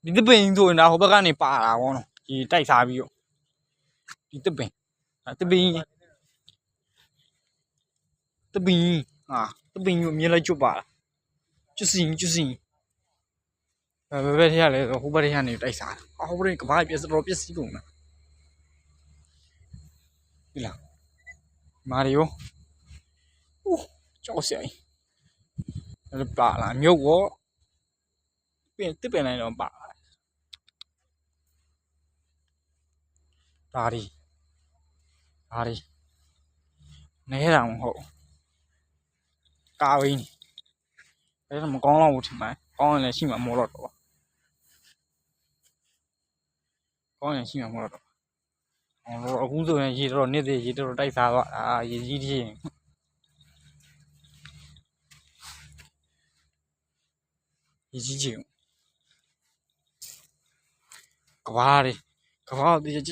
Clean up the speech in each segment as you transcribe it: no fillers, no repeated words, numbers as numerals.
ဒီတပင်ဆိုရင်ဒါဟိုဘက်ကနေပါလာပေါ့နော်ဒီတိုက်စားပြီးတော့ဒီတပင်ဟာတပင်ကိုမြင်လိုက်ကျွတ်ပါလားကျွတ်စီဘယ်ထက်ရလဲဆိုဟိုဘက်ထက်ကနေတိုက်စားတာဟိုဘက်ကဘာပြက်တော်ပြက်စီးကုန်တာဒီလားမာရီယိုကြောက်စရာလည်းပါလာမြုပ်ရောတစ်ပင်လိုက်တော့ပါဒါဒီနဲတာမဟုတ်ကာဝင်းအဲ့ဒါမကောင်းတော့ဘူးထင်ပါကောင်းရင်လည်းရှိမှာမို့တော့အခုဆိုရင်ရေတော်နှစ်ရေတော်တိုက်စားသွားရေကြီးကြီးကဘာဒီ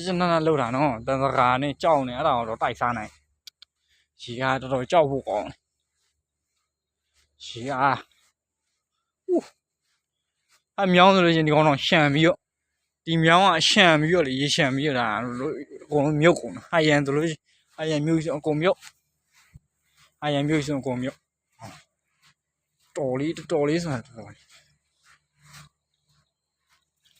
ကျနနာလောက်တာနော်တန်စကာနဲ့ကြောက်နေအဲ့ဒါတော့တိုက်စားနိုင်ရေကတော်တော်ကြောက်ဖို့ကောင်းရေအမြောင်းဆိုလို့ရှိရင်ဒီကောင်တော့ရှံပြီးတော့ဒီမြောင်းကရှံပြီးတော့လေရေရှံပြီးတော့ဒါအကုန်လုံးမြုပ်ကုန်ဟာရန်ဆိုလို့ဟာရန်မြုပ်ဆိုအကုန်မြုပ်တော်လေးဆိုတာတော်